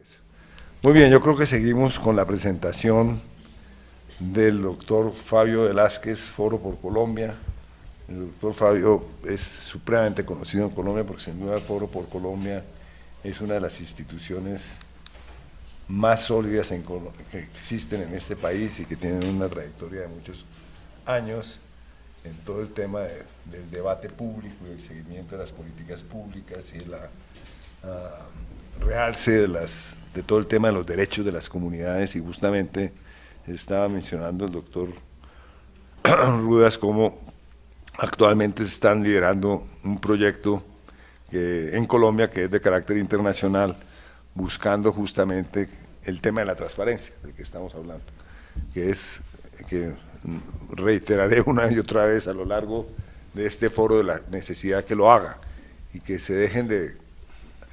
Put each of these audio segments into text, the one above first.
eso. Muy bien, yo creo que seguimos con la presentación del doctor Fabio Velázquez, Foro por Colombia. El doctor Fabio es supremamente conocido en Colombia porque sin duda el Foro por Colombia es una de las instituciones más sólidas que existen en este país y que tienen una trayectoria de muchos años en todo el tema del debate público y el seguimiento de las políticas públicas y el realce de todo el tema de los derechos de las comunidades. Y justamente estaba mencionando el doctor Rudas cómo actualmente se están liderando un proyecto en Colombia que es de carácter internacional, buscando justamente el tema de la transparencia del que estamos hablando, que reiteraré una y otra vez a lo largo de este foro de la necesidad que lo haga y que se dejen de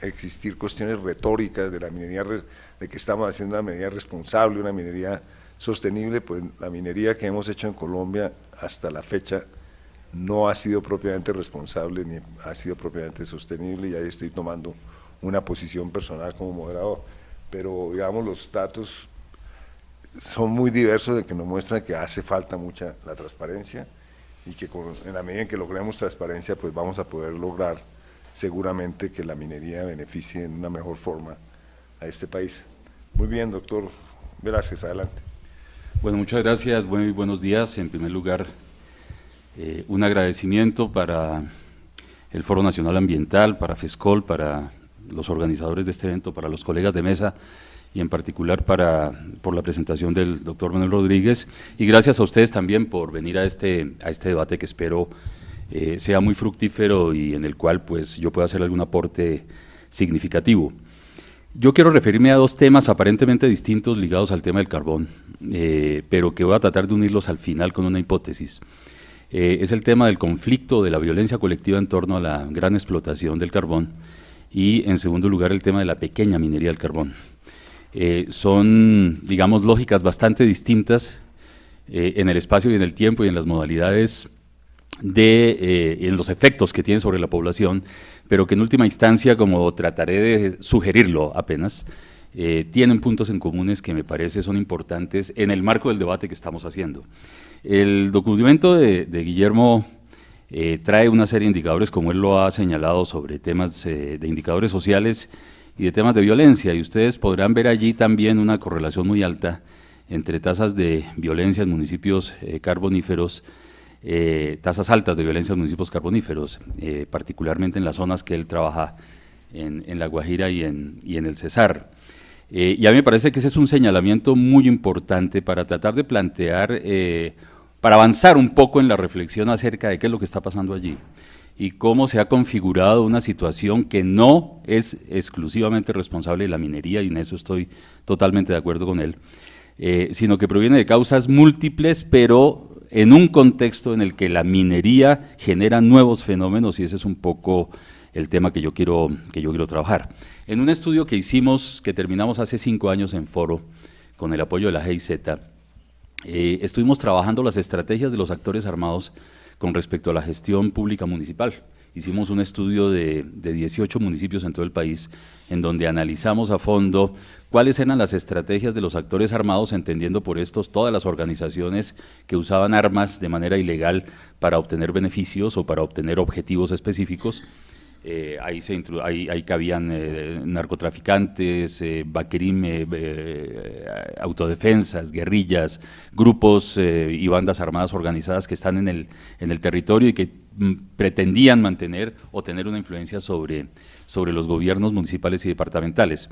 existir cuestiones retóricas de la minería, de que estamos haciendo una minería responsable, una minería sostenible. Pues la minería que hemos hecho en Colombia hasta la fecha no ha sido propiamente responsable ni ha sido propiamente sostenible, y ahí estoy tomando una posición personal como moderador, pero digamos los datos son muy diversos de que nos muestran que hace falta mucha la transparencia y que en la medida en que logremos transparencia pues vamos a poder lograr seguramente que la minería beneficie en una mejor forma a este país. Muy bien, doctor Velázquez, adelante. Bueno, muchas gracias, muy buenos días. En primer lugar, un agradecimiento para el Foro Nacional Ambiental, para FESCOL, para los organizadores de este evento, para los colegas de mesa y en particular por la presentación del doctor Manuel Rodríguez, y gracias a ustedes también por venir a este debate que espero sea muy fructífero y en el cual pues yo pueda hacer algún aporte significativo. Yo quiero referirme a dos temas aparentemente distintos ligados al tema del carbón, pero que voy a tratar de unirlos al final con una hipótesis. Es el tema del conflicto, de la violencia colectiva en torno a la gran explotación del carbón y, en segundo lugar, el tema de la pequeña minería del carbón. Son, digamos, lógicas bastante distintas en el espacio y en el tiempo y en las modalidades en los efectos que tienen sobre la población, pero que en última instancia, como trataré de sugerirlo apenas, tienen puntos en comunes que me parece son importantes en el marco del debate que estamos haciendo. El documento de Guillermo trae una serie de indicadores, como él lo ha señalado, sobre temas de indicadores sociales y de temas de violencia, y ustedes podrán ver allí también una correlación muy alta entre tasas de violencia en municipios carboníferos, tasas altas de violencia en municipios carboníferos, particularmente en las zonas que él trabaja en La Guajira y en el Cesar. Y a mí me parece que ese es un señalamiento muy importante para tratar de plantear, para avanzar un poco en la reflexión acerca de qué es lo que está pasando allí y cómo se ha configurado una situación que no es exclusivamente responsable de la minería, y en eso estoy totalmente de acuerdo con él, sino que proviene de causas múltiples, pero en un contexto en el que la minería genera nuevos fenómenos, y ese es un poco el tema que yo quiero trabajar. En un estudio que hicimos, que terminamos hace 5 años en Foro, con el apoyo de la GIZ, estuvimos trabajando las estrategias de los actores armados con respecto a la gestión pública municipal. Hicimos un estudio de 18 municipios en todo el país, en donde analizamos a fondo cuáles eran las estrategias de los actores armados, entendiendo por estos todas las organizaciones que usaban armas de manera ilegal para obtener beneficios o para obtener objetivos específicos. Ahí cabían narcotraficantes, Baquerim, autodefensas, guerrillas, grupos y bandas armadas organizadas que están en el territorio y que pretendían mantener o tener una influencia sobre los gobiernos municipales y departamentales.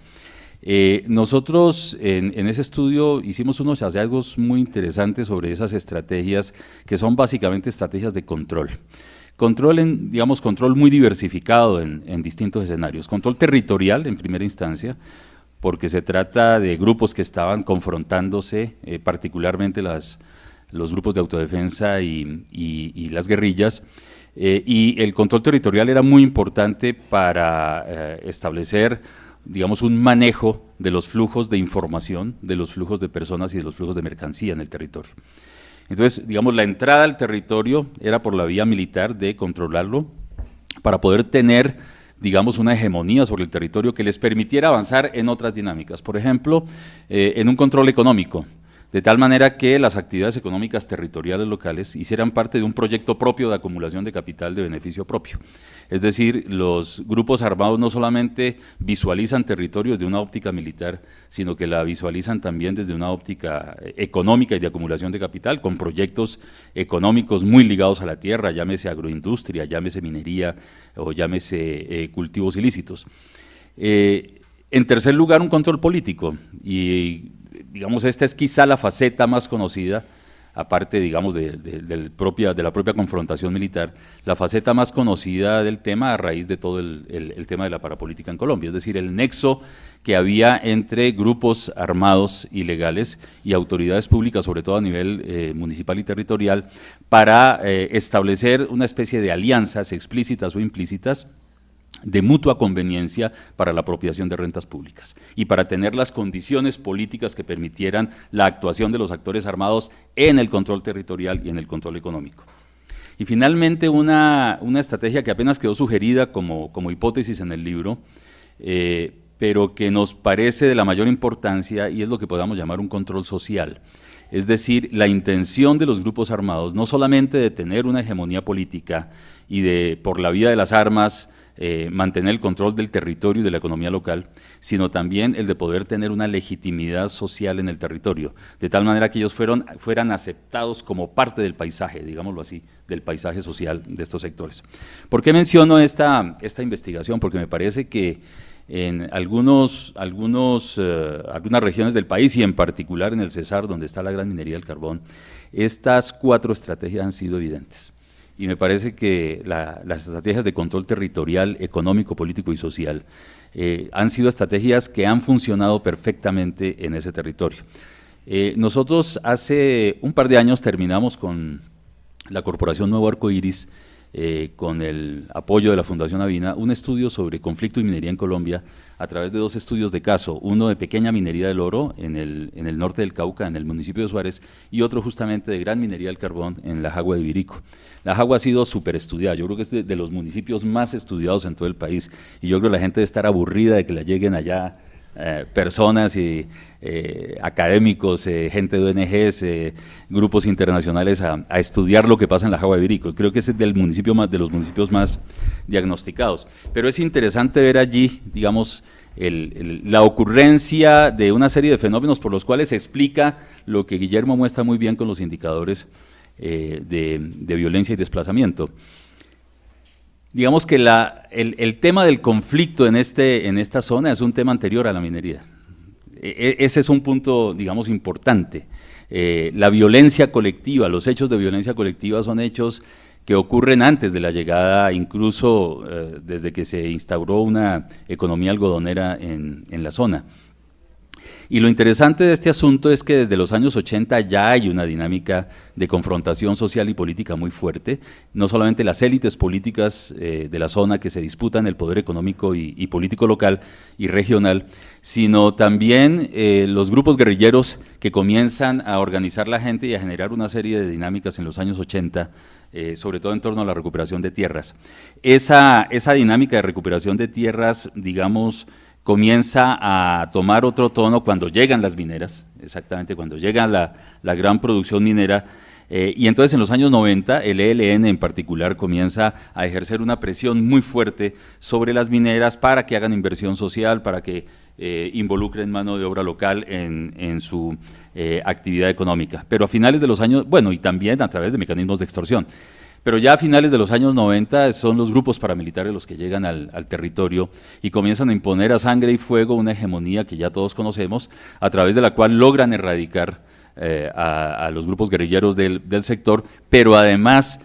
Nosotros en ese estudio hicimos unos hallazgos muy interesantes sobre esas estrategias, que son básicamente estrategias de control. Control muy diversificado en distintos escenarios. Control territorial en primera instancia, porque se trata de grupos que estaban confrontándose, particularmente los grupos de autodefensa y las guerrillas, y el control territorial era muy importante para establecer, digamos, un manejo de los flujos de información, de los flujos de personas y de los flujos de mercancía en el territorio. Entonces, digamos, la entrada al territorio era por la vía militar, de controlarlo, para poder tener, digamos, una hegemonía sobre el territorio que les permitiera avanzar en otras dinámicas. Por ejemplo, en un control económico, de tal manera que las actividades económicas territoriales locales hicieran parte de un proyecto propio de acumulación de capital de beneficio propio. Es decir, los grupos armados no solamente visualizan territorio desde una óptica militar, sino que la visualizan también desde una óptica económica y de acumulación de capital, con proyectos económicos muy ligados a la tierra, llámese agroindustria, llámese minería o llámese cultivos ilícitos. En tercer lugar, un control político, y digamos, esta es quizá la faceta más conocida, aparte, digamos, de la propia confrontación militar, la faceta más conocida del tema a raíz de todo el tema de la parapolítica en Colombia, es decir, el nexo que había entre grupos armados ilegales y autoridades públicas, sobre todo a nivel municipal y territorial, para establecer una especie de alianzas explícitas o implícitas de mutua conveniencia para la apropiación de rentas públicas y para tener las condiciones políticas que permitieran la actuación de los actores armados en el control territorial y en el control económico. Y finalmente una estrategia que apenas quedó sugerida como hipótesis en el libro, pero que nos parece de la mayor importancia, y es lo que podamos llamar un control social. Es decir, la intención de los grupos armados no solamente de tener una hegemonía política y de, por la vía de las armas, mantener el control del territorio y de la economía local, sino también el de poder tener una legitimidad social en el territorio, de tal manera que ellos fueran aceptados como parte del paisaje, digámoslo así, del paisaje social de estos sectores. ¿Por qué menciono esta investigación? Porque me parece que en algunas regiones del país y en particular en el Cesar, donde está la gran minería del carbón, estas 4 estrategias han sido evidentes. Y me parece que las estrategias de control territorial, económico, político y social han sido estrategias que han funcionado perfectamente en ese territorio. Nosotros hace un par de años terminamos con la Corporación Nuevo Arco Iris, con el apoyo de la Fundación Avina, un estudio sobre conflicto y minería en Colombia a través de 2 estudios de caso, uno de pequeña minería del oro en el norte del Cauca, en el municipio de Suárez, y otro justamente de gran minería del carbón en La Jagua de Ibirico. La Jagua ha sido súper estudiada, yo creo que es de los municipios más estudiados en todo el país, y yo creo que la gente debe estar aburrida de que la lleguen allá personas y académicos, gente de ONGs, grupos internacionales a estudiar lo que pasa en La Jagua de Ibirico. Creo que es de los municipios más diagnosticados. Pero es interesante ver allí, digamos, la ocurrencia de una serie de fenómenos por los cuales se explica lo que Guillermo muestra muy bien con los indicadores de violencia y desplazamiento. Digamos que el tema del conflicto en esta zona es un tema anterior a la minería. Ese es un punto, digamos, importante. La violencia colectiva, los hechos de violencia colectiva son hechos que ocurren antes de la llegada, incluso desde que se instauró una economía algodonera en la zona. Y lo interesante de este asunto es que desde los años 80 ya hay una dinámica de confrontación social y política muy fuerte, no solamente las élites políticas de la zona que se disputan el poder económico y político local y regional, sino también los grupos guerrilleros que comienzan a organizar la gente y a generar una serie de dinámicas en los años 80, sobre todo en torno a la recuperación de tierras. Esa dinámica de recuperación de tierras, digamos, comienza a tomar otro tono cuando llegan las mineras, exactamente cuando llega la gran producción minera, y entonces en los años 90 el ELN en particular comienza a ejercer una presión muy fuerte sobre las mineras para que hagan inversión social, para que involucren mano de obra local en su actividad económica. Pero a finales de los años, bueno, y también a través de mecanismos de extorsión. Pero ya a finales de los años 90 son los grupos paramilitares los que llegan al territorio y comienzan a imponer a sangre y fuego una hegemonía que ya todos conocemos, a través de la cual logran erradicar a los grupos guerrilleros del sector, pero además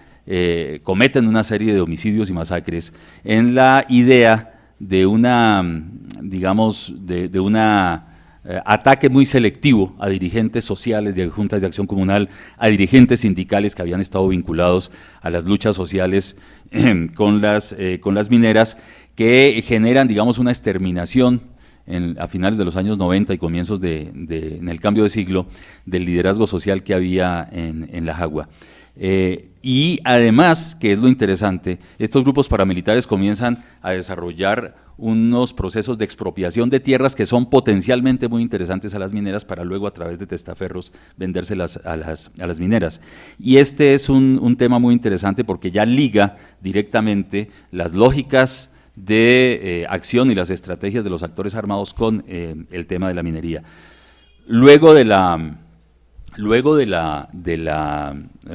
cometen una serie de homicidios y masacres en la idea de una, digamos, de una ataque muy selectivo a dirigentes sociales de juntas de acción comunal, a dirigentes sindicales que habían estado vinculados a las luchas sociales con las mineras, que generan, digamos, una exterminación a finales de los años 90 y comienzos en el cambio de siglo, del liderazgo social que había en La Jagua. Y además, que es lo interesante, estos grupos paramilitares comienzan a desarrollar unos procesos de expropiación de tierras que son potencialmente muy interesantes a las mineras para luego a través de testaferros vendérselas a las mineras. Y este es un tema muy interesante porque ya liga directamente las lógicas de acción y las estrategias de los actores armados con el tema de la minería. Luego de la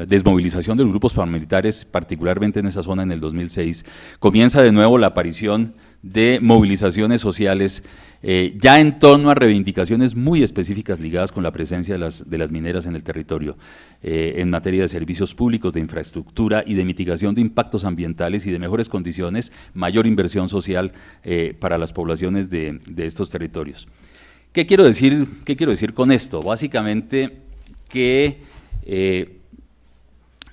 desmovilización de los grupos paramilitares, particularmente en esa zona en el 2006, comienza de nuevo la aparición de movilizaciones sociales ya en torno a reivindicaciones muy específicas ligadas con la presencia de las mineras en el territorio, en materia de servicios públicos, de infraestructura y de mitigación de impactos ambientales y de mejores condiciones, mayor inversión social para las poblaciones de estos territorios. ¿Qué quiero decir con esto? Básicamente que,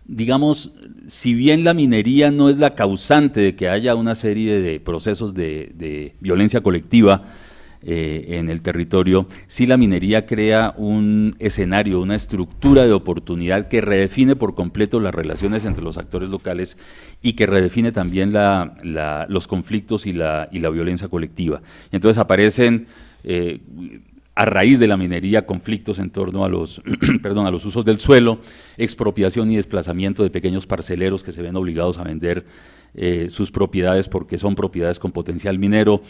digamos, si bien la minería no es la causante de que haya una serie de procesos de violencia colectiva en el territorio, sí la minería crea un escenario, una estructura de oportunidad que redefine por completo las relaciones entre los actores locales y que redefine también los conflictos y la violencia colectiva. Entonces aparecen a raíz de la minería, conflictos en torno a los, a los usos del suelo, expropiación y desplazamiento de pequeños parceleros que se ven obligados a vender sus propiedades porque son propiedades con potencial minero,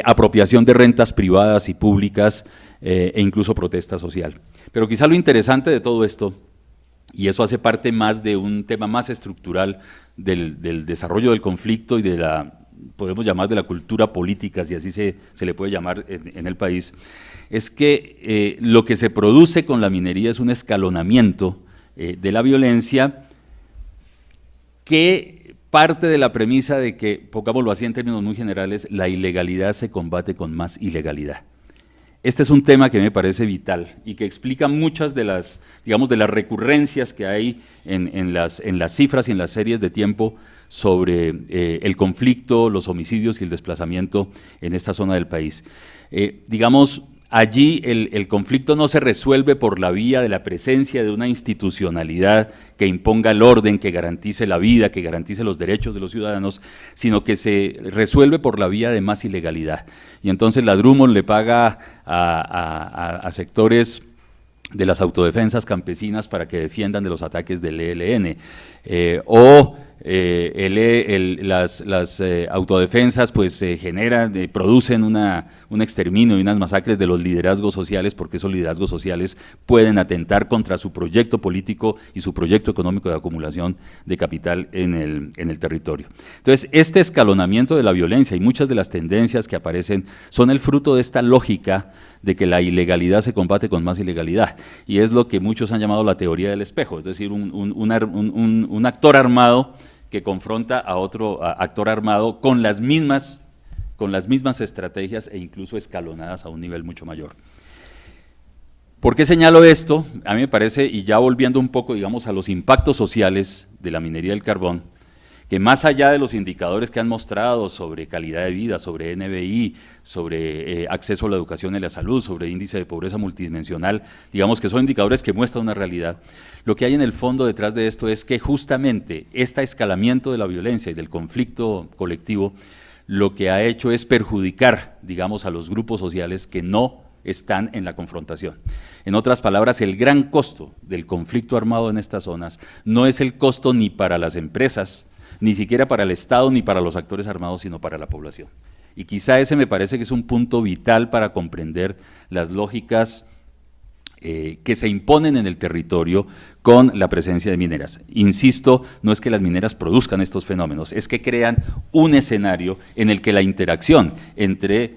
apropiación de rentas privadas y públicas e incluso protesta social. Pero quizá lo interesante de todo esto, y eso hace parte más de un tema más estructural del desarrollo del conflicto y de podemos llamar de la cultura política, si así se le puede llamar en el país, es que lo que se produce con la minería es un escalonamiento de la violencia que parte de la premisa de que, pongámoslo así en términos muy generales, la ilegalidad se combate con más ilegalidad. Este es un tema que me parece vital y que explica muchas de las, digamos, de las recurrencias que hay en las cifras y en las series de tiempo sobre el conflicto, los homicidios y el desplazamiento en esta zona del país. Digamos, allí el conflicto no se resuelve por la vía de la presencia de una institucionalidad que imponga el orden, que garantice la vida, que garantice los derechos de los ciudadanos, sino que se resuelve por la vía de más ilegalidad. Y entonces la Drummond le paga a sectores de las autodefensas campesinas para que defiendan de los ataques del ELN, las autodefensas pues generan, producen un exterminio y unas masacres de los liderazgos sociales, porque esos liderazgos sociales pueden atentar contra su proyecto político y su proyecto económico de acumulación de capital en el territorio. Entonces, este escalonamiento de la violencia y muchas de las tendencias que aparecen son el fruto de esta lógica de que la ilegalidad se combate con más ilegalidad, y es lo que muchos han llamado la teoría del espejo, es decir, un actor armado que confronta a otro actor armado con las mismas estrategias e incluso escalonadas a un nivel mucho mayor. ¿Por qué señalo esto? A mí me parece, y ya volviendo un poco, digamos, a los impactos sociales de la minería del carbón, que más allá de los indicadores que han mostrado sobre calidad de vida, sobre NBI, sobre acceso a la educación y la salud, sobre índice de pobreza multidimensional, digamos que son indicadores que muestran una realidad, lo que hay en el fondo detrás de esto es que justamente este escalamiento de la violencia y del conflicto colectivo lo que ha hecho es perjudicar, digamos, a los grupos sociales que no están en la confrontación. En otras palabras, el gran costo del conflicto armado en estas zonas no es el costo ni para las empresas, ni siquiera para el Estado, ni para los actores armados, sino para la población. Y quizá ese me parece que es un punto vital para comprender las lógicas que se imponen en el territorio con la presencia de mineras. Insisto, no es que las mineras produzcan estos fenómenos, es que crean un escenario en el que la interacción entre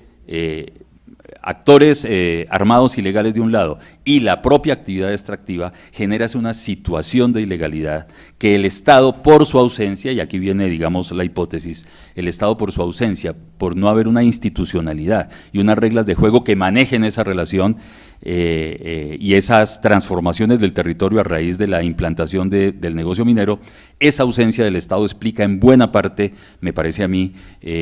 actores armados ilegales de un lado y la propia actividad extractiva genera una situación de ilegalidad que el Estado por su ausencia, y aquí viene digamos la hipótesis, el Estado por su ausencia por no haber una institucionalidad y unas reglas de juego que manejen esa relación y esas transformaciones del territorio a raíz de la implantación del negocio minero. Esa ausencia del Estado explica en buena parte, me parece a mí,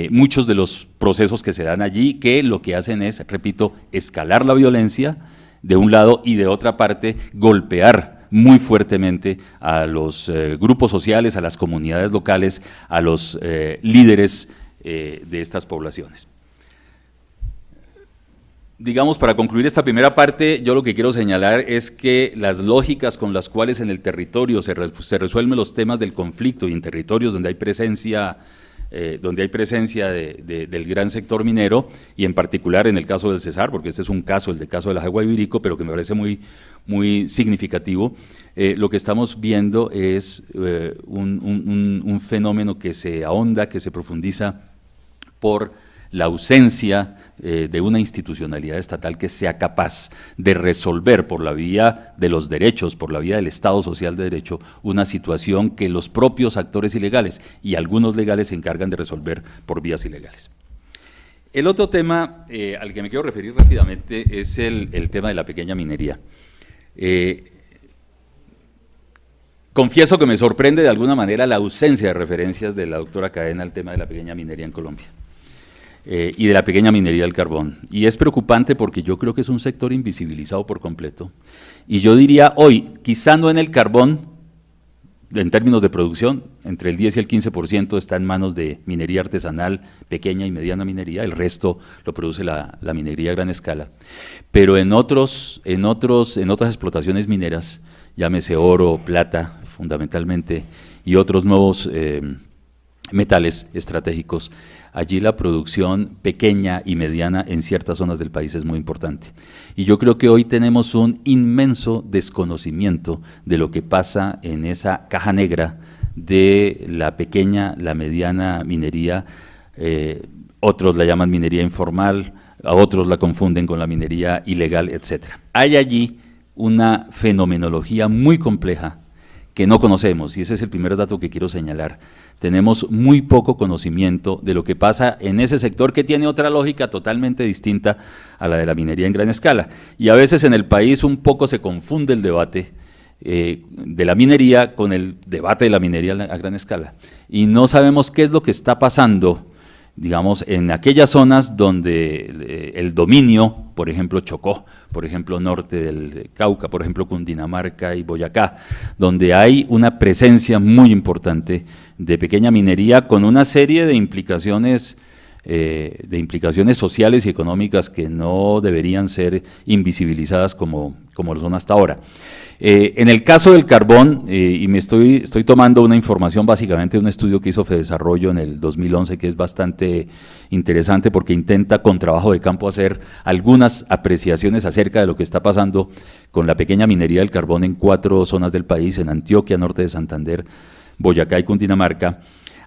muchos de los procesos que se dan allí, que lo que hacen es, repito, escalar la violencia de un lado y de otra parte golpear muy fuertemente a los grupos sociales, a las comunidades locales, a los líderes de estas poblaciones. Digamos, para concluir esta primera parte, yo lo que quiero señalar es que las lógicas con las cuales en el territorio se resuelven los temas del conflicto y en territorios donde hay presencia del gran sector minero, y en particular en el caso del Cesar, porque este es un caso, el caso del Ajagua Ibirico, pero que me parece muy significativo, lo que estamos viendo es un fenómeno que se ahonda, que se profundiza por la ausencia de una institucionalidad estatal que sea capaz de resolver por la vía de los derechos, por la vía del Estado Social de Derecho, una situación que los propios actores ilegales y algunos legales se encargan de resolver por vías ilegales. El otro tema al que me quiero referir rápidamente es el tema de la pequeña minería. Confieso que me sorprende de alguna manera la ausencia de referencias de la doctora Cadena al tema de la pequeña minería en Colombia. Y de la pequeña minería del carbón. Y es preocupante porque yo creo que es un sector invisibilizado por completo. Y yo diría hoy, quizá no en el carbón, en términos de producción, entre el 10 y el 15% está en manos de minería artesanal, pequeña y mediana minería, el resto lo produce la minería a gran escala. Pero en otras explotaciones mineras, llámese oro, plata, fundamentalmente, y otros nuevos metales estratégicos, allí la producción pequeña y mediana en ciertas zonas del país es muy importante. Y yo creo que hoy tenemos un inmenso desconocimiento de lo que pasa en esa caja negra de la pequeña, la mediana minería. Otros la llaman minería informal, a otros la confunden con la minería ilegal, etc. Hay allí una fenomenología muy compleja que no conocemos, y ese es el primer dato que quiero señalar. Tenemos muy poco conocimiento de lo que pasa en ese sector que tiene otra lógica totalmente distinta a la de la minería en gran escala. Y a veces en el país un poco se confunde el debate de la minería con el debate de la minería a gran escala. Y no sabemos qué es lo que está pasando, digamos, en aquellas zonas donde el dominio, por ejemplo Chocó, por ejemplo norte del Cauca, por ejemplo Cundinamarca y Boyacá, donde hay una presencia muy importante de pequeña minería con una serie de implicaciones sociales y económicas que no deberían ser invisibilizadas como lo son hasta ahora. En el caso del carbón, y estoy tomando una información básicamente de un estudio que hizo Fedesarrollo en el 2011, que es bastante interesante porque intenta con trabajo de campo hacer algunas apreciaciones acerca de lo que está pasando con la pequeña minería del carbón en 4 zonas del país, en Antioquia, norte de Santander, Boyacá y Cundinamarca.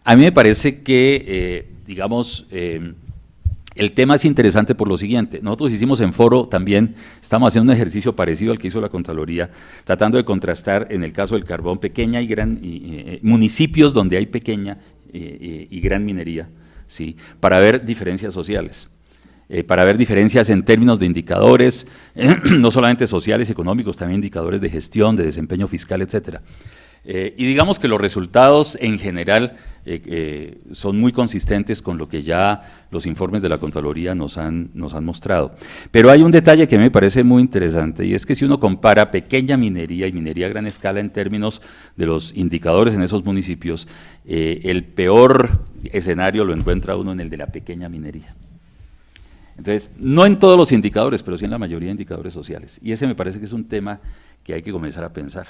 A mí me parece que, el tema es interesante por lo siguiente. Nosotros hicimos en Foro también, estamos haciendo un ejercicio parecido al que hizo la Contraloría, tratando de contrastar en el caso del carbón pequeña y gran, municipios donde hay pequeña y gran minería, ¿sí? Para ver diferencias sociales, para ver diferencias en términos de indicadores, no solamente sociales, económicos, también indicadores de gestión, de desempeño fiscal, etcétera. Y digamos que los resultados en general son muy consistentes con lo que ya los informes de la Contraloría nos han mostrado. Pero hay un detalle que me parece muy interesante, y es que si uno compara pequeña minería y minería a gran escala en términos de los indicadores en esos municipios, el peor escenario lo encuentra uno en el de la pequeña minería. Entonces, no en todos los indicadores, pero sí en la mayoría de indicadores sociales. Y ese me parece que es un tema que hay que comenzar a pensar.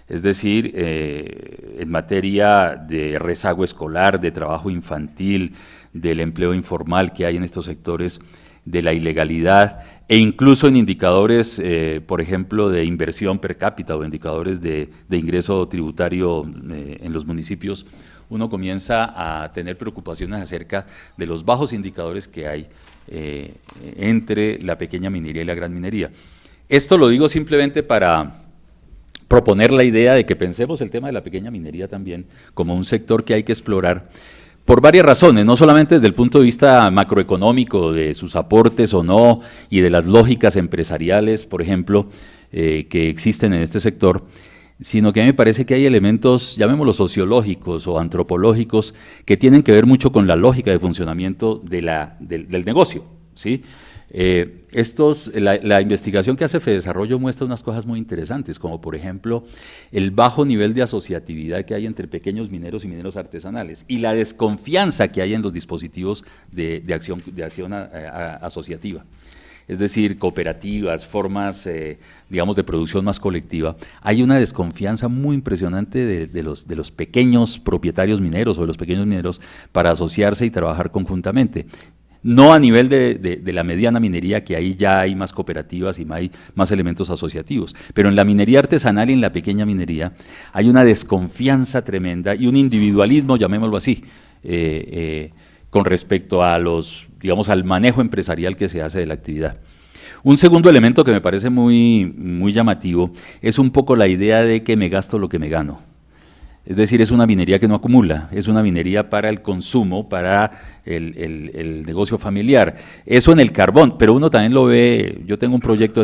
Es decir, en materia de rezago escolar, de trabajo infantil, del empleo informal que hay en estos sectores, de la ilegalidad, e incluso en indicadores, por ejemplo, de inversión per cápita o indicadores de ingreso tributario en los municipios, uno comienza a tener preocupaciones acerca de los bajos indicadores que hay entre la pequeña minería y la gran minería. Esto lo digo simplemente para proponer la idea de que pensemos el tema de la pequeña minería también como un sector que hay que explorar, por varias razones, no solamente desde el punto de vista macroeconómico, de sus aportes o no, y de las lógicas empresariales, por ejemplo, que existen en este sector, sino que a mí me parece que hay elementos, llamémoslos sociológicos o antropológicos, que tienen que ver mucho con la lógica de funcionamiento del negocio, ¿sí? La investigación que hace Fedesarrollo muestra unas cosas muy interesantes, como por ejemplo el bajo nivel de asociatividad que hay entre pequeños mineros y mineros artesanales y la desconfianza que hay en los dispositivos de acción asociativa. Es decir, cooperativas, formas, digamos, de producción más colectiva. Hay una desconfianza muy impresionante de los pequeños propietarios mineros o de los pequeños mineros para asociarse y trabajar conjuntamente. No a nivel de la mediana minería, que ahí ya hay más cooperativas y hay más elementos asociativos, pero en la minería artesanal y en la pequeña minería hay una desconfianza tremenda y un individualismo, llamémoslo así, con respecto a al manejo empresarial que se hace de la actividad. Un segundo elemento que me parece muy llamativo es un poco la idea de que me gasto lo que me gano. Es decir, es una minería que no acumula, es una minería para el consumo, para el negocio familiar. Eso en el carbón, pero uno también lo ve. Yo tengo un proyecto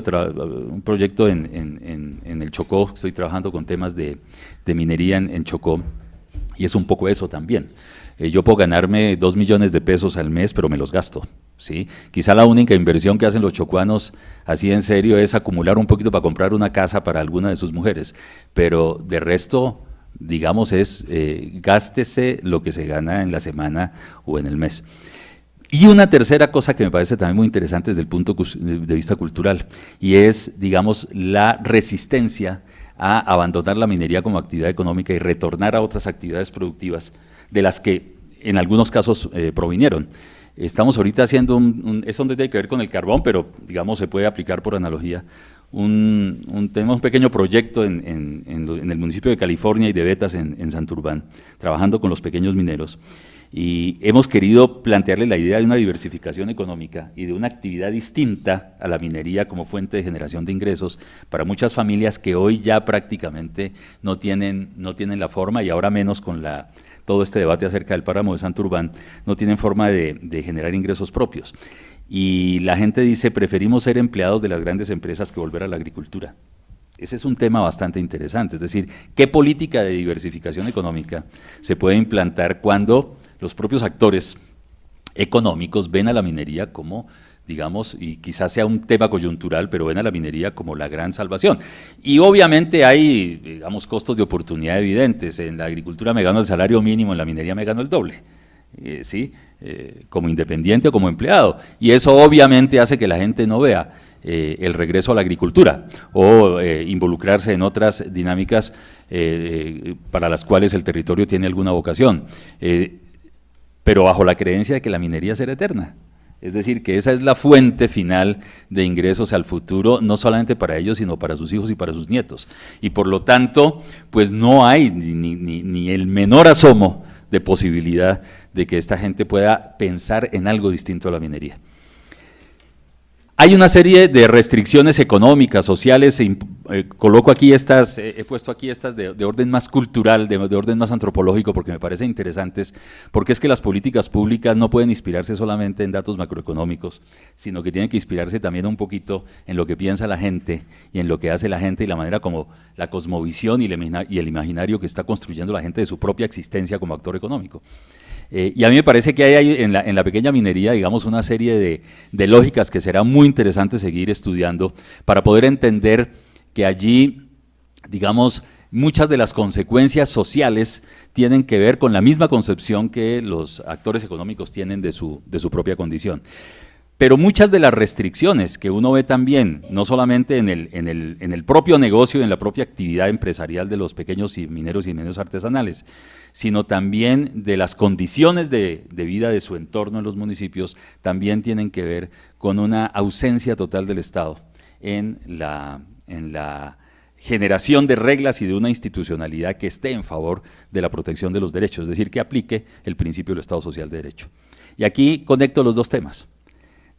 en el Chocó, estoy trabajando con temas de minería en Chocó, y es un poco eso también. Yo puedo ganarme 2 millones de pesos al mes, pero me los gasto, ¿sí? Quizá la única inversión que hacen los chocuanos, así en serio, es acumular un poquito para comprar una casa para alguna de sus mujeres, pero de resto, digamos, gástese lo que se gana en la semana o en el mes. Y una tercera cosa que me parece también muy interesante desde el punto de vista cultural, y es, digamos, la resistencia a abandonar la minería como actividad económica y retornar a otras actividades productivas de las que en algunos casos provinieron. Estamos ahorita haciendo eso no tiene que ver con el carbón, pero digamos se puede aplicar por analogía. Tenemos un pequeño proyecto en el municipio de California y de Betas en Santurbán, trabajando con los pequeños mineros. Y hemos querido plantearle la idea de una diversificación económica y de una actividad distinta a la minería como fuente de generación de ingresos para muchas familias que hoy ya prácticamente no tienen la forma, y ahora menos con todo este debate acerca del páramo de Santurbán, no tienen forma de generar ingresos propios. Y la gente dice, preferimos ser empleados de las grandes empresas que volver a la agricultura. Ese es un tema bastante interesante, es decir, ¿qué política de diversificación económica se puede implantar cuando los propios actores económicos ven a la minería como, digamos, y quizás sea un tema coyuntural, pero ven a la minería como la gran salvación? Y obviamente hay, digamos, costos de oportunidad evidentes. En la agricultura me gano el salario mínimo, en la minería me gano el doble, ¿sí? Como independiente o como empleado. Y eso obviamente hace que la gente no vea el regreso a la agricultura o involucrarse en otras dinámicas para las cuales el territorio tiene alguna vocación. Pero bajo la creencia de que la minería será eterna. Es decir, que esa es la fuente final de ingresos al futuro, no solamente para ellos, sino para sus hijos y para sus nietos. Y por lo tanto, pues no hay ni el menor asomo de posibilidad de que esta gente pueda pensar en algo distinto a la minería. Hay una serie de restricciones económicas, sociales, coloco aquí he puesto aquí estas de orden más cultural, de orden más antropológico, porque me parecen interesantes, porque es que las políticas públicas no pueden inspirarse solamente en datos macroeconómicos, sino que tienen que inspirarse también un poquito en lo que piensa la gente y en lo que hace la gente y la manera como la cosmovisión y el imaginario que está construyendo la gente de su propia existencia como actor económico. Y a mí me parece que hay en la pequeña minería, digamos, una serie de lógicas que será muy interesante seguir estudiando para poder entender que allí, digamos, muchas de las consecuencias sociales tienen que ver con la misma concepción que los actores económicos tienen de su propia condición. Pero muchas de las restricciones que uno ve también, no solamente en el propio negocio, en la propia actividad empresarial de los pequeños mineros y mineros artesanales, sino también de las condiciones de vida de su entorno en los municipios, también tienen que ver con una ausencia total del Estado en la generación de reglas y de una institucionalidad que esté en favor de la protección de los derechos, es decir, que aplique el principio del Estado Social de Derecho. Y aquí conecto los dos temas.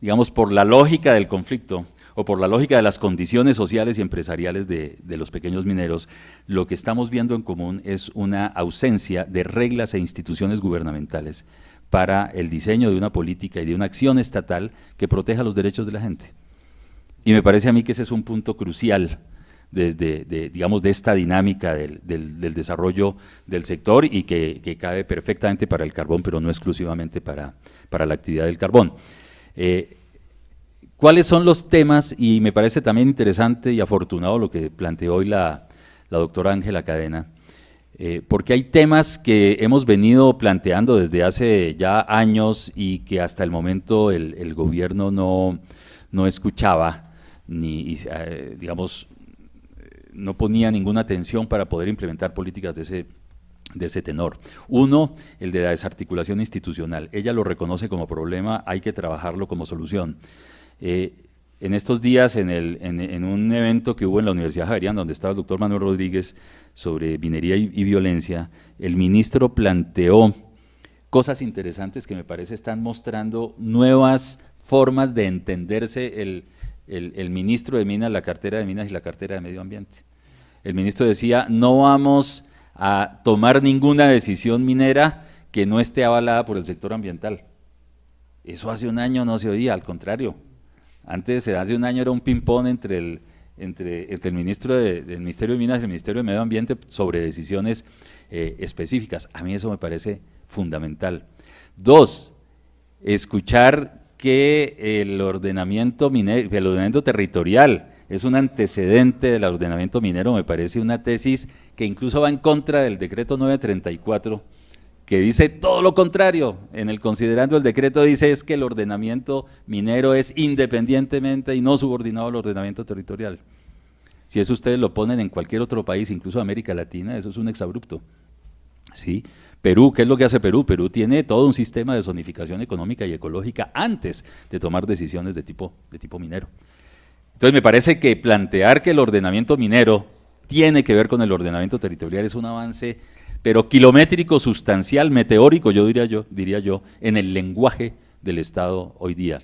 Digamos, por la lógica del conflicto, o por la lógica de las condiciones sociales y empresariales de los pequeños mineros, lo que estamos viendo en común es una ausencia de reglas e instituciones gubernamentales para el diseño de una política y de una acción estatal que proteja los derechos de la gente. Y me parece a mí que ese es un punto crucial digamos, de esta dinámica del desarrollo del sector y que cabe perfectamente para el carbón, pero no exclusivamente para la actividad del carbón. ¿Cuáles son los temas? Y me parece también interesante y afortunado lo que planteó hoy la doctora Ángela Cadena, porque hay temas que hemos venido planteando desde hace ya años y que hasta el momento el gobierno no escuchaba, ni digamos, no ponía ninguna atención para poder implementar políticas de ese tenor. Uno, el de la desarticulación institucional. Ella lo reconoce como problema, hay que trabajarlo como solución. En estos días, en un evento que hubo en la Universidad Javeriana, donde estaba el doctor Manuel Rodríguez, sobre minería y violencia, el ministro planteó cosas interesantes que me parece están mostrando nuevas formas de entenderse el ministro de Minas, la cartera de Minas y la cartera de Medio Ambiente. El ministro decía, no vamos a tomar ninguna decisión minera que no esté avalada por el sector ambiental. Eso hace un año no se oía, al contrario. Antes, hace un año era un ping-pong entre el ministro del Ministerio de Minas y el Ministerio de Medio Ambiente sobre decisiones específicas. A mí eso me parece fundamental. Dos, escuchar que el ordenamiento minero, el ordenamiento territorial es un antecedente del ordenamiento minero, me parece una tesis que incluso va en contra del decreto 934, que dice todo lo contrario. En el considerando el decreto dice es que el ordenamiento minero es independientemente y no subordinado al ordenamiento territorial. Si eso ustedes lo ponen en cualquier otro país, incluso América Latina, eso es un exabrupto. ¿Sí? Perú, ¿qué es lo que hace Perú? Perú tiene todo un sistema de zonificación económica y ecológica antes de tomar decisiones de tipo minero. Entonces me parece que plantear que el ordenamiento minero tiene que ver con el ordenamiento territorial es un avance, pero kilométrico, sustancial, meteórico, diría yo, en el lenguaje del Estado hoy día.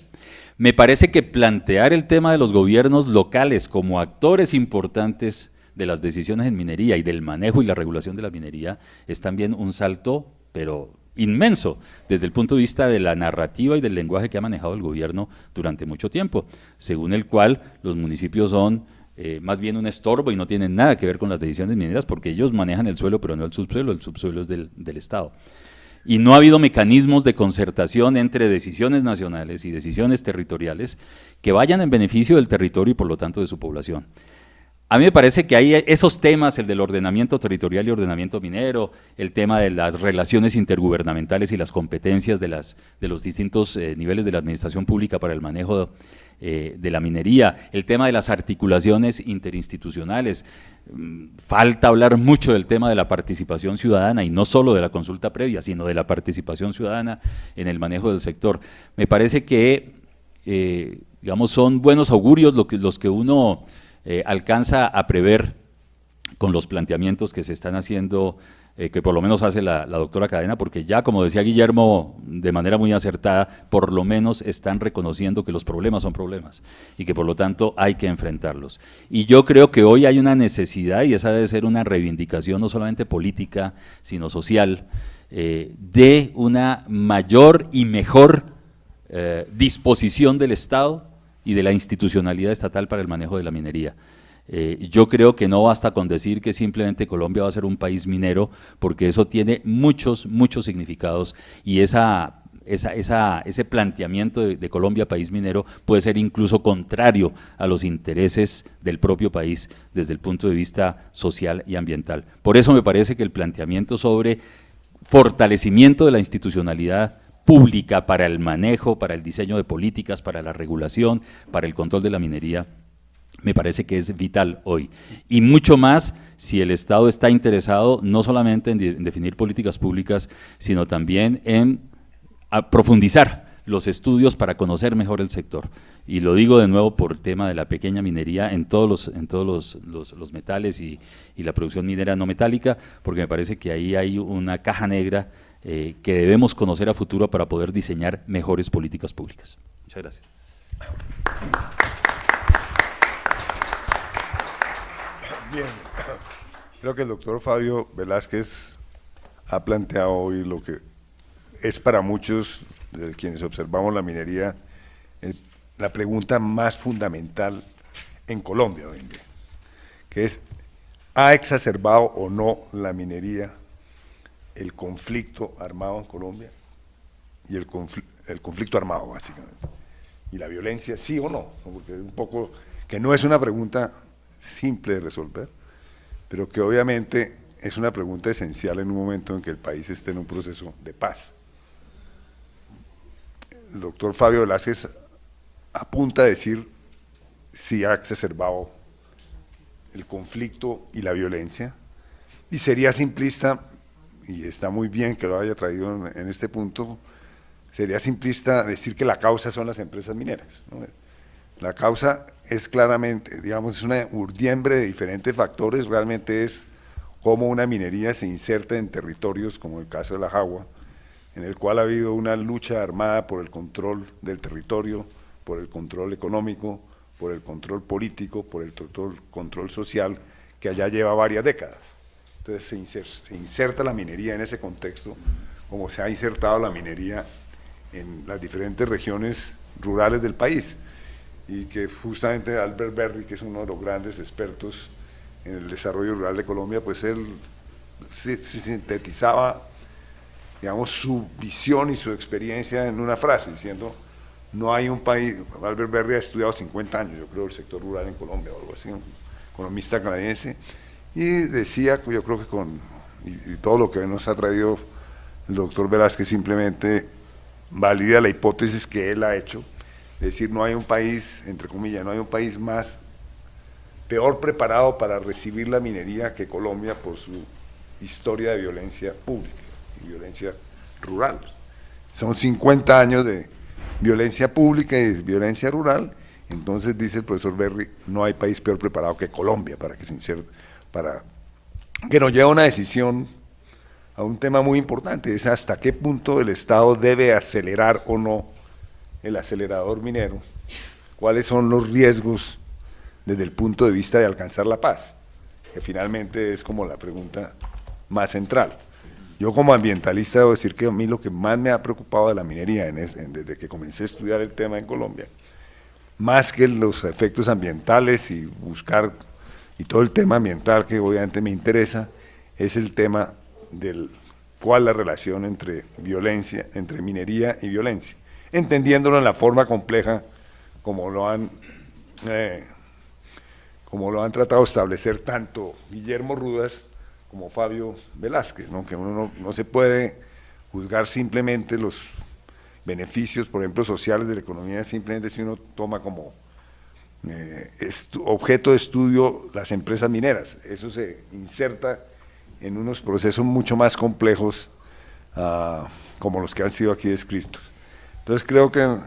Me parece que plantear el tema de los gobiernos locales como actores importantes de las decisiones en minería y del manejo y la regulación de la minería es también un salto, pero inmenso, desde el punto de vista de la narrativa y del lenguaje que ha manejado el gobierno durante mucho tiempo, según el cual los municipios son más bien un estorbo y no tienen nada que ver con las decisiones mineras porque ellos manejan el suelo pero no el subsuelo es del Estado. Y no ha habido mecanismos de concertación entre decisiones nacionales y decisiones territoriales que vayan en beneficio del territorio y por lo tanto de su población. A mí me parece que hay esos temas, el del ordenamiento territorial y ordenamiento minero, el tema de las relaciones intergubernamentales y las competencias de los distintos niveles de la administración pública para el manejo de la minería, el tema de las articulaciones interinstitucionales. Falta hablar mucho del tema de la participación ciudadana y no solo de la consulta previa, sino de la participación ciudadana en el manejo del sector. Me parece que, digamos, son buenos augurios los que uno alcanza a prever con los planteamientos que se están haciendo, que por lo menos hace la doctora Cadena, porque ya, como decía Guillermo, de manera muy acertada, por lo menos están reconociendo que los problemas son problemas y que por lo tanto hay que enfrentarlos. Y yo creo que hoy hay una necesidad, y esa debe ser una reivindicación no solamente política, sino social, de una mayor y mejor disposición del Estado y de la institucionalidad estatal para el manejo de la minería. Yo creo que no basta con decir que simplemente Colombia va a ser un país minero, porque eso tiene muchos significados y ese planteamiento de Colombia país minero puede ser incluso contrario a los intereses del propio país desde el punto de vista social y ambiental. Por eso me parece que el planteamiento sobre fortalecimiento de la institucionalidad pública para el manejo, para el diseño de políticas, para la regulación, para el control de la minería, me parece que es vital hoy. Y mucho más si el Estado está interesado no solamente en definir políticas públicas, sino también en profundizar los estudios para conocer mejor el sector. Y lo digo de nuevo por el tema de la pequeña minería en todos los metales y la producción minera no metálica, porque me parece que ahí hay una caja negra que debemos conocer a futuro para poder diseñar mejores políticas públicas. Muchas gracias. Bien, creo que el doctor Fabio Velázquez ha planteado hoy lo que es para muchos de quienes observamos la minería la pregunta más fundamental en Colombia hoy en día, que es, ¿ha exacerbado o no la minería el conflicto armado en Colombia? Y el conflicto armado, básicamente. Y la violencia, sí o no, porque un poco, que no es una pregunta simple de resolver, pero que obviamente es una pregunta esencial en un momento en que el país esté en un proceso de paz. El doctor Fabio Velázquez apunta a decir si ha exacerbado el conflicto y la violencia, y sería simplista, y está muy bien que lo haya traído en este punto, sería simplista decir que la causa son las empresas mineras, ¿no? La causa es claramente, digamos, es una urdiembre de diferentes factores, realmente es cómo una minería se inserta en territorios como el caso de la Jagua, en el cual ha habido una lucha armada por el control del territorio, por el control económico, por el control político, por el control social, que allá lleva varias décadas. Entonces se inserta la minería en ese contexto, como se ha insertado la minería en las diferentes regiones rurales del país, y que justamente Albert Berry, que es uno de los grandes expertos en el desarrollo rural de Colombia, pues él se sintetizaba, digamos, su visión y su experiencia en una frase, diciendo, no hay un país, Albert Berry ha estudiado 50 años, yo creo, el sector rural en Colombia, o algo así, un economista canadiense, y decía, yo creo que y todo lo que nos ha traído el doctor Velázquez simplemente valida la hipótesis que él ha hecho, es decir, no hay un país, entre comillas, no hay un país peor preparado para recibir la minería que Colombia por su historia de violencia pública y violencia rural. Son 50 años de violencia pública y de violencia rural, entonces dice el profesor Berry, no hay país peor preparado que Colombia para que se inserte, para que nos lleve a una decisión, a un tema muy importante, es hasta qué punto el Estado debe acelerar o no el acelerador minero, cuáles son los riesgos desde el punto de vista de alcanzar la paz, que finalmente es como la pregunta más central. Yo como ambientalista debo decir que a mí lo que más me ha preocupado de la minería desde que comencé a estudiar el tema en Colombia, más que los efectos ambientales y buscar, y todo el tema ambiental que obviamente me interesa, es el tema del cuál es la relación entre violencia, entre minería y violencia, entendiéndolo en la forma compleja como lo han tratado de establecer tanto Guillermo Rudas como Fabio Velázquez, ¿no? Que uno no se puede juzgar simplemente los beneficios, por ejemplo, sociales de la economía, simplemente si uno toma como objeto de estudio las empresas mineras. Eso se inserta en unos procesos mucho más complejos como los que han sido aquí descritos. Entonces creo que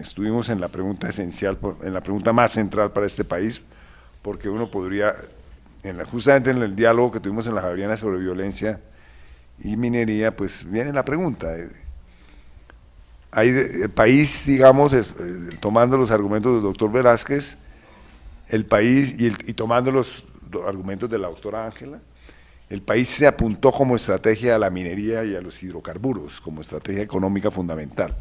estuvimos en la pregunta esencial, en la pregunta más central para este país, porque uno podría, justamente en el diálogo que tuvimos en la Javeriana sobre violencia y minería, pues viene la pregunta, el país, digamos, tomando los argumentos del doctor Velázquez, el país, y tomando los argumentos de la doctora Ángela, el país se apuntó como estrategia a la minería y a los hidrocarburos, como estrategia económica fundamental.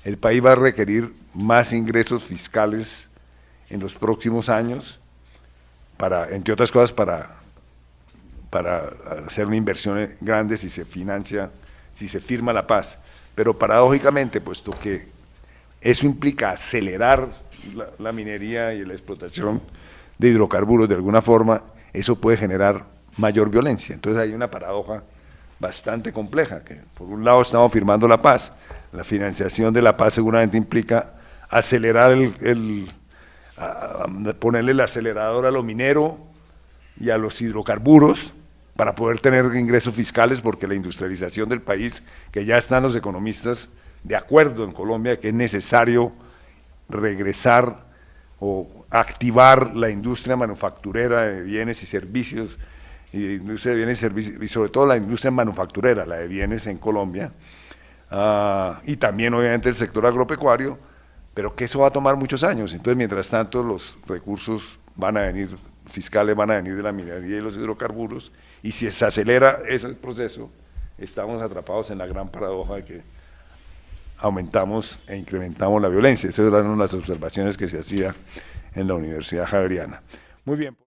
El país va a requerir más ingresos fiscales en los próximos años, entre otras cosas, para hacer una inversión grande si se financia, si se firma la paz. Pero paradójicamente, puesto que eso implica acelerar la minería y la explotación de hidrocarburos de alguna forma, eso puede generar mayor violencia. Entonces hay una paradoja bastante compleja, que por un lado estamos firmando la paz, la financiación de la paz seguramente implica acelerar ponerle el acelerador a lo minero y a los hidrocarburos para poder tener ingresos fiscales, porque la industrialización del país, que ya están los economistas de acuerdo en Colombia que es necesario regresar o activar la industria manufacturera de bienes y servicios, y industria de bienes y servicios, y sobre todo la industria manufacturera, la de bienes en Colombia, y también obviamente el sector agropecuario, pero que eso va a tomar muchos años. Entonces, mientras tanto, los recursos van a venir fiscales van a venir de la minería y los hidrocarburos, y si se acelera ese proceso, estamos atrapados en la gran paradoja de que aumentamos e incrementamos la violencia. Esas eran las observaciones que se hacía en la Universidad Javeriana. Muy bien.